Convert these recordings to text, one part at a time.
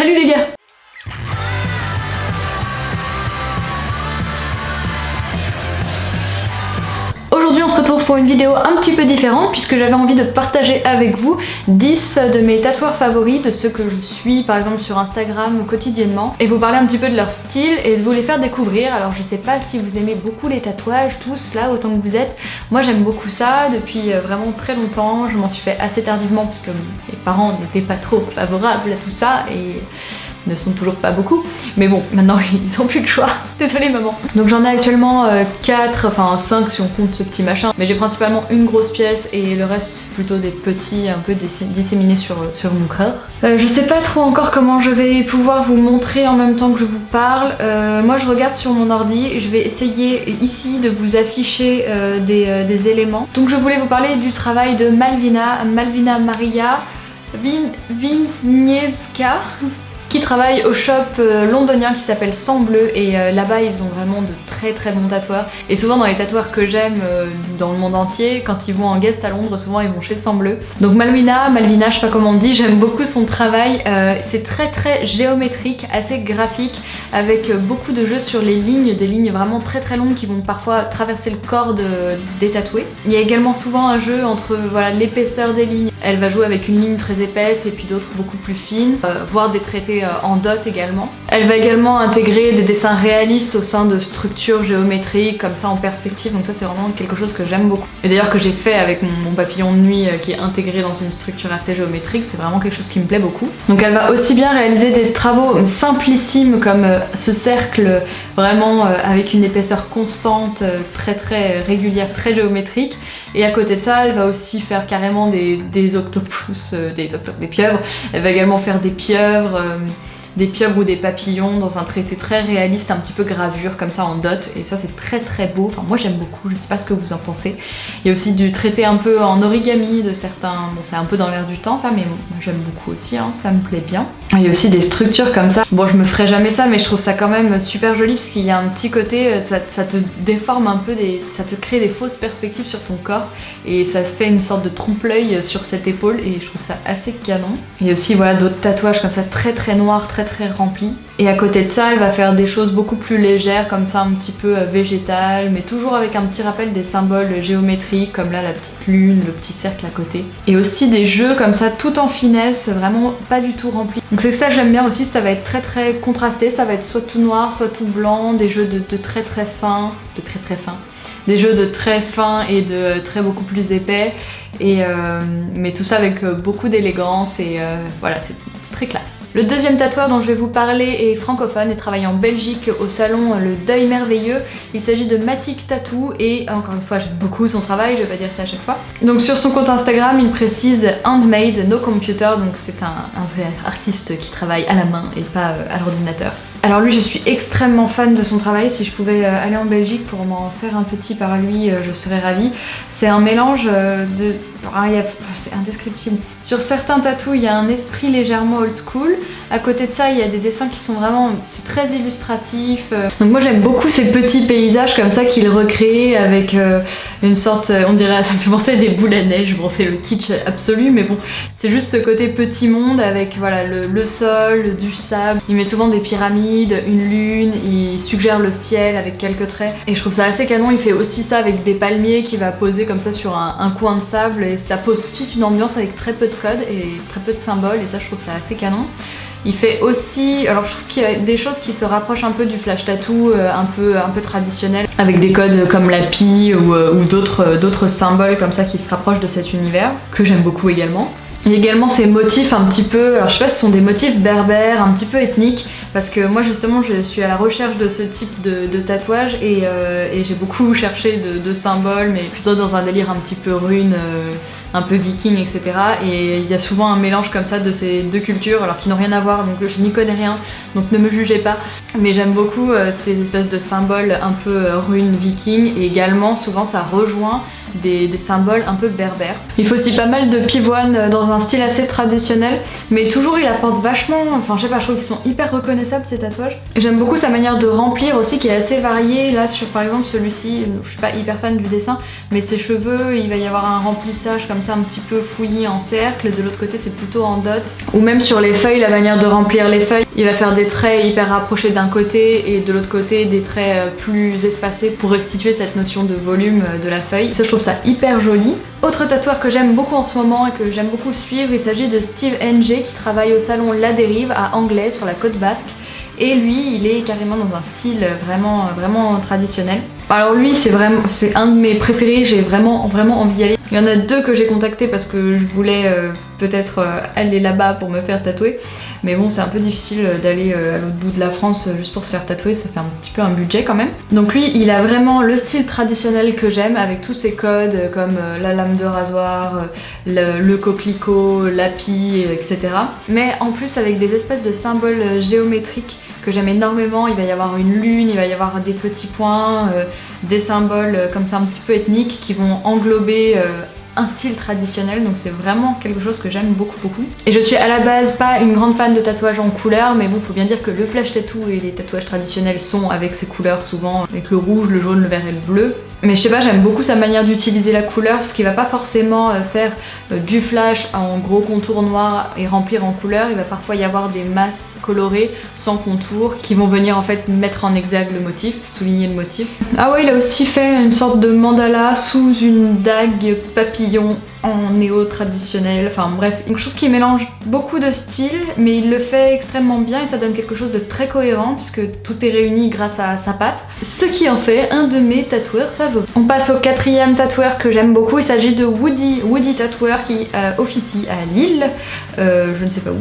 Salut les gars! Aujourd'hui on se retrouve pour une vidéo un petit peu différente puisque j'avais envie de partager avec vous 10 de mes tatoueurs favoris, de ceux que je suis par exemple sur Instagram quotidiennement, et vous parler un petit peu de leur style et de vous les faire découvrir. Alors je sais pas si vous aimez beaucoup les tatouages, tous là autant que vous êtes. Moi j'aime beaucoup ça depuis vraiment très longtemps. Je m'en suis fait assez tardivement parce que mes parents n'étaient pas trop favorables à tout ça et ne sont toujours pas beaucoup, mais bon, maintenant ils ont plus le choix. Désolée maman. Donc j'en ai actuellement 4, enfin 5 si on compte ce petit machin, mais j'ai principalement une grosse pièce et le reste plutôt des petits un peu disséminés sur mon corps. Je sais pas trop encore comment je vais pouvoir vous montrer en même temps que je vous parle. Moi je regarde sur mon ordi, je vais essayer ici de vous afficher des éléments. Donc je voulais vous parler du travail de Malvina Maria Wisniewska, qui travaille au shop londonien qui s'appelle Sang Bleu, et là-bas ils ont vraiment de très bons tatoueurs, et souvent dans les tatoueurs que j'aime dans le monde entier, quand ils vont en guest à Londres, souvent ils vont chez Sang Bleu. Donc Malvina, je sais pas comment on dit, j'aime beaucoup son travail. C'est très géométrique, assez graphique, avec beaucoup de jeux sur les lignes, des lignes vraiment très longues qui vont parfois traverser le corps des tatoués. Il y a également souvent un jeu entre voilà, l'épaisseur des lignes. Elle va jouer avec une ligne très épaisse et puis d'autres beaucoup plus fines, voire des traités en dot également. Elle va également intégrer des dessins réalistes au sein de structures géométriques comme ça en perspective, donc ça c'est vraiment quelque chose que j'aime beaucoup. Et d'ailleurs que j'ai fait avec mon papillon de nuit qui est intégré dans une structure assez géométrique, c'est vraiment quelque chose qui me plaît beaucoup. Donc elle va aussi bien réaliser des travaux simplissimes comme ce cercle vraiment avec une épaisseur constante, très régulière, très géométrique, et à côté de ça elle va aussi faire carrément des octopus, des pieuvres. Elle va également faire des pieuvres ou des papillons dans un traité très réaliste, un petit peu gravure comme ça en dot, et ça c'est très beau. Enfin moi j'aime beaucoup, je sais pas ce que vous en pensez. Il y a aussi du traité un peu en origami de certains, bon c'est un peu dans l'air du temps ça, mais moi j'aime beaucoup aussi, hein, ça me plaît bien. Il y a aussi des structures comme ça, bon je me ferai jamais ça mais je trouve ça quand même super joli parce qu'il y a un petit côté, ça te déforme un peu, ça te crée des fausses perspectives sur ton corps et ça fait une sorte de trompe-l'œil sur cette épaule, et je trouve ça assez canon. Il y a aussi voilà d'autres tatouages comme ça très noirs, très remplis. Et à côté de ça, elle va faire des choses beaucoup plus légères, comme ça un petit peu végétales, mais toujours avec un petit rappel des symboles géométriques, comme là la petite lune, le petit cercle à côté. Et aussi des jeux comme ça, tout en finesse, vraiment pas du tout remplis. Donc c'est ça que j'aime bien aussi, ça va être très contrasté, ça va être soit tout noir, soit tout blanc, des jeux de très fins, des jeux de très fins et de très beaucoup plus épais, et mais tout ça avec beaucoup d'élégance, et voilà, c'est très classe. Le deuxième tatoueur dont je vais vous parler est francophone et travaille en Belgique au salon Le Deuil Merveilleux. Il s'agit de Matic Tattoo, et encore une fois j'aime beaucoup son travail, je vais pas dire ça à chaque fois. Donc sur son compte Instagram il précise handmade, no computer, donc c'est un vrai artiste qui travaille à la main et pas à l'ordinateur. Alors lui je suis extrêmement fan de son travail, si je pouvais aller en Belgique pour m'en faire un petit par lui je serais ravie. C'est un mélange de... c'est indescriptible. Sur certains tatous il y a un esprit légèrement old school, à côté de ça il y a des dessins qui sont vraiment très illustratifs. Donc moi j'aime beaucoup ces petits paysages comme ça qu'il recrée avec une sorte, on dirait, ça me fait penser à des boules à neige, bon c'est le kitsch absolu mais bon, c'est juste ce côté petit monde avec voilà le sol, du sable, il met souvent des pyramides, une lune, il suggère le ciel avec quelques traits, et je trouve ça assez canon. Il fait aussi ça avec des palmiers qu'il va poser comme ça sur un coin de sable, et ça pose tout de suite une ambiance avec très peu de code et très peu de symboles, et ça je trouve ça assez canon. Il fait aussi, alors je trouve qu'il y a des choses qui se rapprochent un peu du flash tattoo, un peu traditionnel, avec des codes comme la pie ou d'autres symboles comme ça qui se rapprochent de cet univers, que j'aime beaucoup également. Il y a également ces motifs un petit peu, alors je sais pas si ce sont des motifs berbères, un petit peu ethniques, parce que moi justement je suis à la recherche de ce type de tatouage, et j'ai beaucoup cherché de symboles, mais plutôt dans un délire un petit peu rune, un peu viking, etc. Et il y a souvent un mélange comme ça de ces deux cultures, alors qu'ils n'ont rien à voir, donc je n'y connais rien, donc ne me jugez pas. Mais j'aime beaucoup ces espèces de symboles un peu rune viking, et également souvent ça rejoint des symboles un peu berbères. Il faut aussi pas mal de pivoine dans un style assez traditionnel, mais toujours il apporte vachement, enfin je sais pas, je trouve qu'ils sont hyper reconnaissables ces tatouages. J'aime beaucoup sa manière de remplir aussi, qui est assez variée. Là sur par exemple celui-ci, je suis pas hyper fan du dessin, mais ses cheveux, il va y avoir un remplissage comme ça un petit peu fouillis en cercle, de l'autre côté c'est plutôt en dot. Ou même sur les feuilles, la manière de remplir les feuilles, il va faire des traits hyper rapprochés d'un côté et de l'autre côté des traits plus espacés pour restituer cette notion de volume de la feuille. Ça, je trouve ça hyper joli. Autre tatoueur que j'aime beaucoup en ce moment et que j'aime beaucoup suivre, il s'agit de Steve NG qui travaille au salon La Dérive à Anglet sur la côte basque. Et lui, il est carrément dans un style vraiment traditionnel. Alors lui, c'est un de mes préférés, j'ai vraiment envie d'y aller. Il y en a deux que j'ai contactés parce que je voulais peut-être aller là-bas pour me faire tatouer. Mais bon, c'est un peu difficile d'aller à l'autre bout de la France juste pour se faire tatouer, ça fait un petit peu un budget quand même. Donc lui, il a vraiment le style traditionnel que j'aime, avec tous ses codes comme la lame de rasoir, le coquelicot, l'api, etc. Mais en plus avec des espèces de symboles géométriques que j'aime énormément. Il va y avoir une lune, il va y avoir des petits points, des symboles comme ça un petit peu ethniques qui vont englober un style traditionnel, donc c'est vraiment quelque chose que j'aime beaucoup. Et je suis à la base pas une grande fan de tatouages en couleur, mais bon, faut bien dire que le flash tattoo et les tatouages traditionnels sont avec ces couleurs souvent, avec le rouge, le jaune, le vert et le bleu. Mais je sais pas, j'aime beaucoup sa manière d'utiliser la couleur parce qu'il va pas forcément faire du flash en gros contour noir et remplir en couleur. Il va parfois y avoir des masses colorées sans contour qui vont venir en fait mettre en exergue le motif, souligner le motif. Ah ouais, il a aussi fait une sorte de mandala sous une dague papillon en néo-traditionnel, enfin bref. Donc je trouve qu'il mélange beaucoup de styles, mais il le fait extrêmement bien et ça donne quelque chose de très cohérent puisque tout est réuni grâce à sa patte. Ce qui en fait un de mes tatoueurs favoris. On passe au quatrième tatoueur que j'aime beaucoup, il s'agit de Woody Tatoueur qui officie à Lille, je ne sais pas où.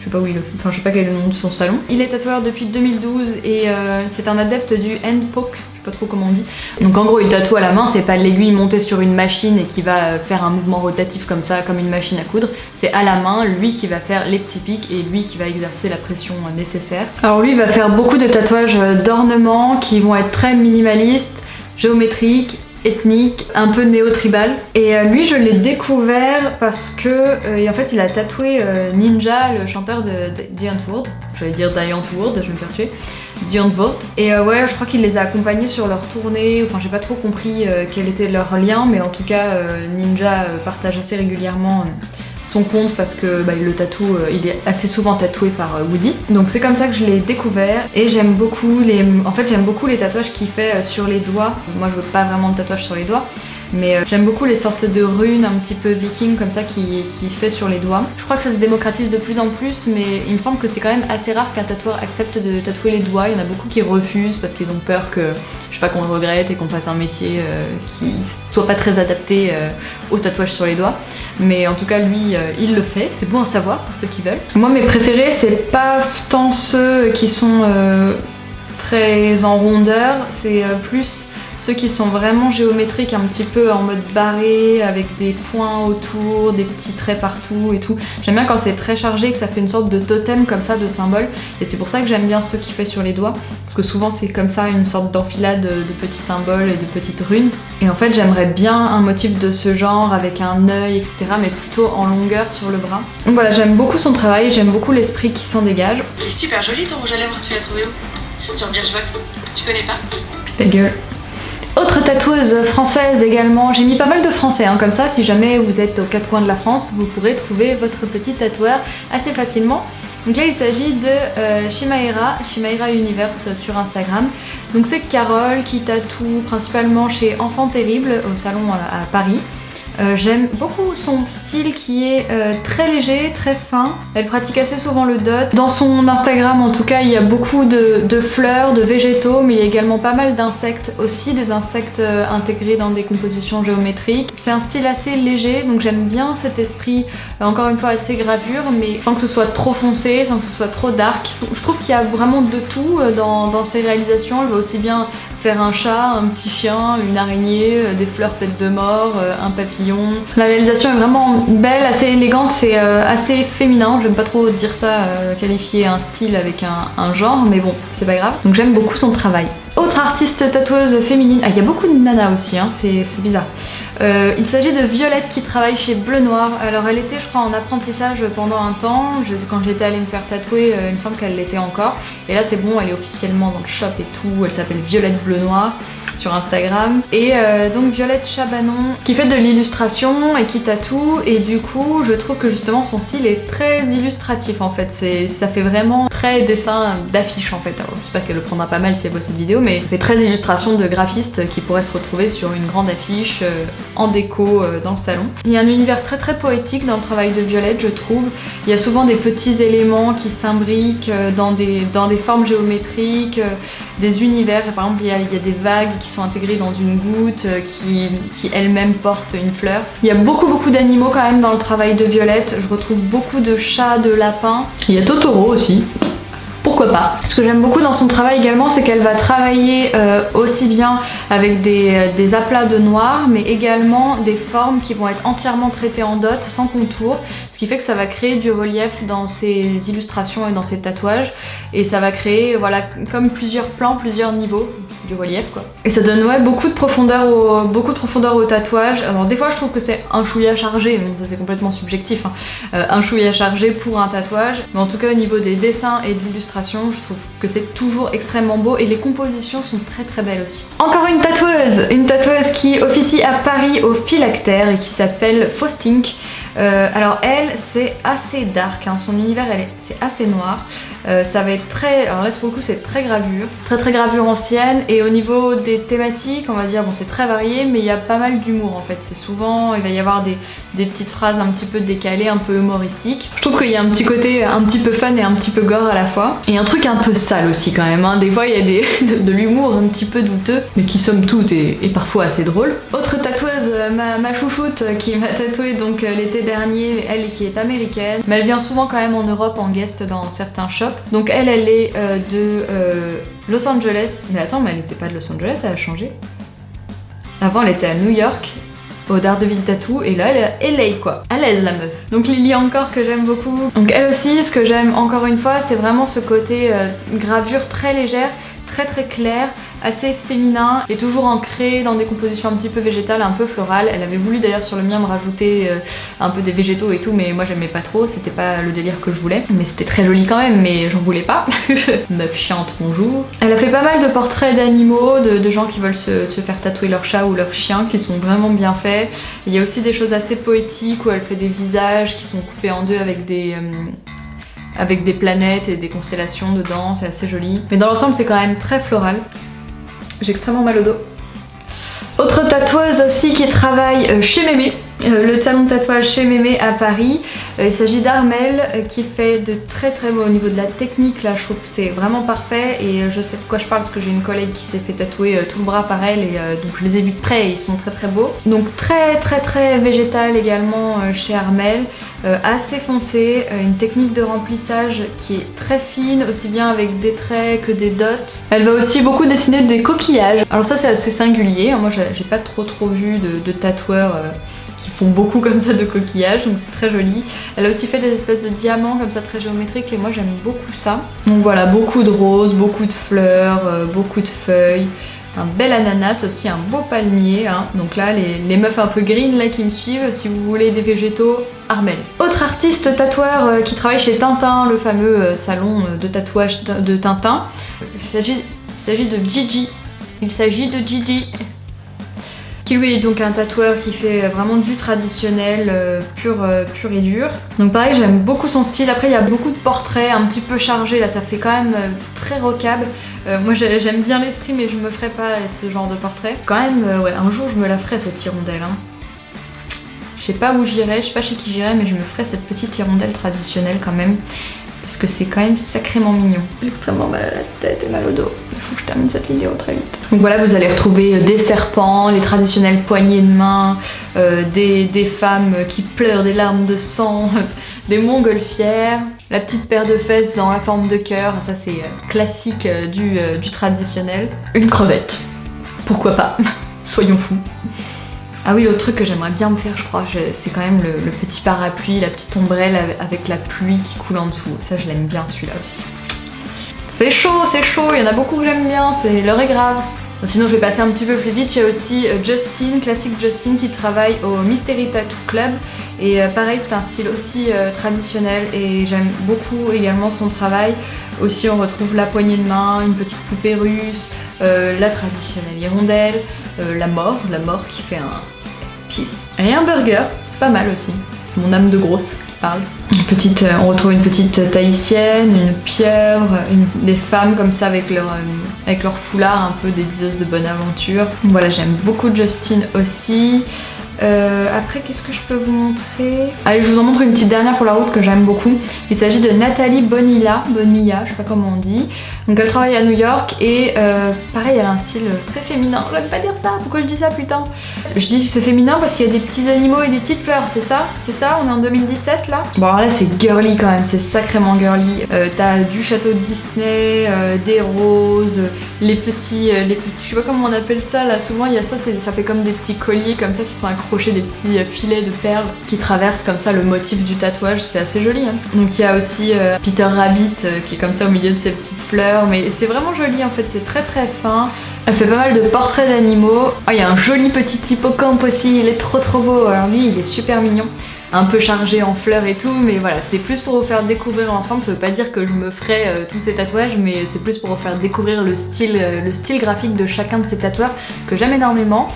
Je sais pas où il officie, enfin je sais pas quel est le nom de son salon. Il est tatoueur depuis 2012 et c'est un adepte du hand poke. Je sais pas trop comment on dit. Donc en gros il tatoue à la main, c'est pas l'aiguille montée sur une machine et qui va faire un mouvement rotatif comme ça, comme une machine à coudre. C'est à la main, lui qui va faire les petits pics et lui qui va exercer la pression nécessaire. Alors lui il va faire beaucoup de tatouages d'ornement qui vont être très minimalistes, géométriques, ethnique, un peu néo-tribal. Et lui je l'ai découvert parce que en fait il a tatoué Ninja, le chanteur de Dion Ward. J'allais dire Dion Ward, je vais me faire tuer. Dion Ward. Et ouais, je crois qu'il les a accompagnés sur leur tournée, enfin j'ai pas trop compris quel était leur lien, mais en tout cas Ninja partage assez régulièrement son compte parce que il le tatoue, il est assez souvent tatoué par Woody. Donc c'est comme ça que je l'ai découvert et j'aime beaucoup j'aime beaucoup les tatouages qu'il fait sur les doigts. Moi je veux pas vraiment de tatouage sur les doigts, mais j'aime beaucoup les sortes de runes un petit peu viking comme ça qui fait sur les doigts. Je crois que ça se démocratise de plus en plus, mais il me semble que c'est quand même assez rare qu'un tatoueur accepte de tatouer les doigts. Il y en a beaucoup qui refusent parce qu'ils ont peur que, je sais pas, qu'on le regrette et qu'on fasse un métier qui soit pas très adapté au tatouage sur les doigts. Mais en tout cas lui il le fait, c'est bon à savoir pour ceux qui veulent. Moi mes préférés c'est pas tant ceux qui sont très en rondeur, c'est plus ceux qui sont vraiment géométriques, un petit peu en mode barré, avec des points autour, des petits traits partout et tout. J'aime bien quand c'est très chargé, que ça fait une sorte de totem comme ça, de symbole. Et c'est pour ça que j'aime bien ceux qu'il fait sur les doigts, parce que souvent c'est comme ça, une sorte d'enfilade de petits symboles et de petites runes. Et en fait j'aimerais bien un motif de ce genre, avec un œil, etc. mais plutôt en longueur sur le bras. Donc voilà, j'aime beaucoup son travail, j'aime beaucoup l'esprit qui s'en dégage. Il est super joli ton rouge à lèvres, tu l'as trouvé où? Sur Birchbox. Tu connais pas? Ta gueule. Autre tatoueuse française également, j'ai mis pas mal de français comme ça, si jamais vous êtes aux quatre coins de la France, vous pourrez trouver votre petit tatoueur assez facilement. Donc là il s'agit de Shimaira Universe sur Instagram. Donc c'est Carole qui tatoue principalement chez Enfant Terrible au salon à Paris. J'aime beaucoup son style qui est très léger, très fin. Elle pratique assez souvent le dot. Dans son Instagram en tout cas il y a beaucoup de fleurs, de végétaux, mais il y a également pas mal d'insectes aussi, des insectes intégrés dans des compositions géométriques. C'est un style assez léger, donc j'aime bien cet esprit, encore une fois assez gravure, mais sans que ce soit trop foncé, sans que ce soit trop dark. Je trouve qu'il y a vraiment de tout dans ses réalisations. Elle va aussi bien faire un chat, un petit chien, une araignée, des fleurs tête de mort, un papillon. La réalisation est vraiment belle, assez élégante, c'est assez féminin. J'aime pas trop dire ça, qualifier un style avec un genre, mais bon, c'est pas grave. Donc j'aime beaucoup son travail. Autre artiste tatoueuse féminine, il y a beaucoup de nanas aussi, c'est bizarre. Il s'agit de Violette qui travaille chez Bleu Noir. Alors elle était je crois en apprentissage pendant un temps, quand j'étais allée me faire tatouer il me semble qu'elle l'était encore. Et là c'est bon, elle est officiellement dans le shop et tout, elle s'appelle Violette Bleu Noir sur Instagram. Et donc Violette Chabanon qui fait de l'illustration et qui tatoue, et du coup je trouve que justement son style est très illustratif en fait, ça fait vraiment très dessin d'affiche en fait. Alors, j'espère qu'elle le prendra pas mal si elle voit cette vidéo, mais ça fait très illustration de graphiste qui pourrait se retrouver sur une grande affiche en déco dans le salon. Il y a un univers très très poétique dans le travail de Violette je trouve. Il y a souvent des petits éléments qui s'imbriquent dans des formes géométriques, des univers. Par exemple il y a des vagues qui sont intégrées dans une goutte qui elle-même porte une fleur. Il y a beaucoup d'animaux quand même dans le travail de Violette. Je retrouve beaucoup de chats, de lapins. Il y a Totoro aussi. Pourquoi pas. Ce que j'aime beaucoup dans son travail également, c'est qu'elle va travailler aussi bien avec des aplats de noir, mais également des formes qui vont être entièrement traitées en dots, sans contour, ce qui fait que ça va créer du relief dans ses illustrations et dans ses tatouages, et ça va créer voilà comme plusieurs plans, plusieurs niveaux du relief quoi. Et ça donne ouais beaucoup de profondeur au tatouage. Alors des fois je trouve que c'est un chouïa chargé, bon ça c'est complètement subjectif, hein. Un chouïa chargé pour un tatouage, mais en tout cas au niveau des dessins et de l'illustration, je trouve que c'est toujours extrêmement beau et les compositions sont très très belles aussi. Encore une tatoueuse qui officie à Paris au Phylactère et qui s'appelle Faustink. Alors elle c'est assez dark, hein. Son univers c'est assez noir, ça va être très, alors là pour le coup c'est très gravure ancienne, et au niveau des thématiques on va dire bon c'est très varié, mais il y a pas mal d'humour en fait. C'est souvent, il va y avoir des petites phrases un petit peu décalées, un peu humoristiques. Je trouve qu'il y a un petit côté un petit peu fun et un petit peu gore à la fois, et un truc un peu sale aussi quand même, hein. Des fois il y a de l'humour un petit peu douteux, mais qui somme toute est parfois assez drôle. Autre tatoueuse, ma chouchoute qui m'a tatoué donc l'été dernier, elle qui est américaine, mais elle vient souvent quand même en Europe en guest dans certains shops. Donc elle est de Los Angeles. Mais attends, mais elle n'était pas de Los Angeles, elle a changé. Avant elle était à New York au Daredevil Tattoo, et là elle est à LA quoi, à l'aise la meuf. Donc Lily encore que j'aime beaucoup. Donc elle aussi, ce que j'aime encore une fois, c'est vraiment ce côté gravure très légère, très claire, assez féminin, et toujours ancré dans des compositions un petit peu végétales, un peu florales. Elle avait voulu d'ailleurs sur le mien me rajouter un peu des végétaux et tout, mais moi j'aimais pas trop, c'était pas le délire que je voulais, mais c'était très joli quand même, mais j'en voulais pas. Meuf chiante, bonjour. Elle a fait pas mal de portraits d'animaux, de gens qui veulent se faire tatouer leur chat ou leur chien, qui sont vraiment bien faits. Il y a aussi des choses assez poétiques où elle fait des visages qui sont coupés en deux avec des planètes et des constellations dedans, c'est assez joli. Mais dans l'ensemble c'est quand même très floral. J'ai extrêmement mal au dos. Autre tatoueuse aussi qui travaille chez Mémé, le salon de tatouage chez Mémé à Paris. Il s'agit d'Armel qui fait de très beau au niveau de la technique. Là je trouve que c'est vraiment parfait, et je sais de quoi je parle parce que j'ai une collègue qui s'est fait tatouer tout le bras par elle, et donc je les ai vus de près et ils sont très beaux. Donc très végétal également chez Armel, assez foncé, une technique de remplissage qui est très fine, aussi bien avec des traits que des dots. Elle va aussi beaucoup dessiner des coquillages. Alors ça c'est assez singulier, hein. Moi j'ai pas trop vu de tatoueurs qui font beaucoup comme ça de coquillages, donc c'est très joli. Elle a aussi fait des espèces de diamants comme ça très géométriques, et moi j'aime beaucoup ça. Donc voilà, beaucoup de roses, beaucoup de fleurs, beaucoup de feuilles, un bel ananas aussi, un beau palmier, hein. Donc là les meufs un peu green là qui me suivent, si vous voulez des végétaux, Armel. Autre artiste tatoueur qui travaille chez Tintin, le fameux salon de tatouage de Tintin. Il s'agit de Gigi. Il s'agit de Gigi, qui lui est donc un tatoueur qui fait vraiment du traditionnel pur et dur. Donc pareil, j'aime beaucoup son style. Après il y a beaucoup de portraits un petit peu chargés, là ça fait quand même très rocabe. Moi j'aime bien l'esprit, mais je me ferai pas ce genre de portrait. Quand même, ouais, un jour je me la ferai cette hirondelle, hein. Je sais pas où j'irai, je sais pas chez qui j'irai, mais je me ferai cette petite hirondelle traditionnelle quand même, parce que c'est quand même sacrément mignon. J'ai extrêmement mal à la tête et mal au dos. Il faut que je termine cette vidéo très vite. Donc voilà, vous allez retrouver des serpents, les traditionnelles poignées de main, des femmes qui pleurent des larmes de sang, des montgolfières, la petite paire de fesses dans la forme de cœur, ça c'est classique du traditionnel. Une crevette, pourquoi pas, soyons fous. Ah oui, l'autre truc que j'aimerais bien me faire, je crois, c'est quand même le petit parapluie, la petite ombrelle avec la pluie qui coule en dessous. Ça, je l'aime bien celui-là aussi. C'est chaud, il y en a beaucoup que j'aime bien, l'heure est grave. Sinon je vais passer un petit peu plus vite. Il y a aussi Justin, classique Justin, qui travaille au Mystery Tattoo Club. Et pareil, c'est un style aussi traditionnel et j'aime beaucoup également son travail. Aussi on retrouve la poignée de main, une petite poupée russe, la traditionnelle hirondelle, la mort qui fait un peace. Et un burger, c'est pas mal aussi. Mon âme de grosse parle. On retrouve une petite tahitienne, une pieuvre, des femmes comme ça avec leur foulard, un peu des diseuses de bonne aventure. Voilà, j'aime beaucoup Justin aussi. Après, qu'est-ce que je peux vous montrer? Allez, je vous en montre une petite dernière pour la route que j'aime beaucoup. Il s'agit de Nathalie Bonilla, je sais pas comment on dit. Donc elle travaille à New York et pareil, elle a un style très féminin. J'aime pas dire ça, pourquoi je dis ça putain? Je dis que c'est féminin parce qu'il y a des petits animaux et des petites fleurs, c'est ça? C'est ça? On est en 2017 là? Bon alors là c'est girly quand même, c'est sacrément girly. T'as du château de Disney, des roses, les petits, je sais pas comment on appelle ça là, souvent il y a ça, ça fait comme des petits colliers comme ça qui sont accrochés, des petits filets de perles qui traversent comme ça le motif du tatouage, c'est assez joli hein. Donc il y a aussi Peter Rabbit qui est comme ça au milieu de ces petites fleurs, mais c'est vraiment joli en fait, c'est très très fin. Elle fait pas mal de portraits d'animaux. Oh, il y a un joli petit hippocampe aussi, il est trop beau. Alors lui il est super mignon, un peu chargé en fleurs et tout, mais voilà, c'est plus pour vous faire découvrir l'ensemble. Ça veut pas dire que je me ferai tous ces tatouages, mais c'est plus pour vous faire découvrir le style graphique de chacun de ces tatoueurs que j'aime énormément.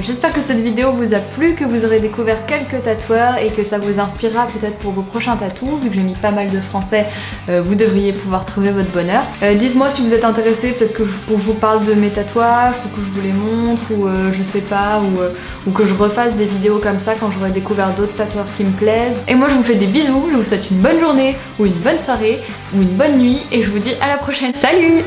J'espère que cette vidéo vous a plu, que vous aurez découvert quelques tatoueurs et que ça vous inspirera peut-être pour vos prochains tatous. Vu que j'ai mis pas mal de français, vous devriez pouvoir trouver votre bonheur. Dites-moi si vous êtes intéressés, peut-être que je vous parle de mes tatouages, pour que je vous les montre, ou je sais pas, ou que je refasse des vidéos comme ça quand j'aurai découvert d'autres tatoueurs qui me plaisent. Et moi je vous fais des bisous, je vous souhaite une bonne journée, ou une bonne soirée, ou une bonne nuit, et je vous dis à la prochaine. Salut!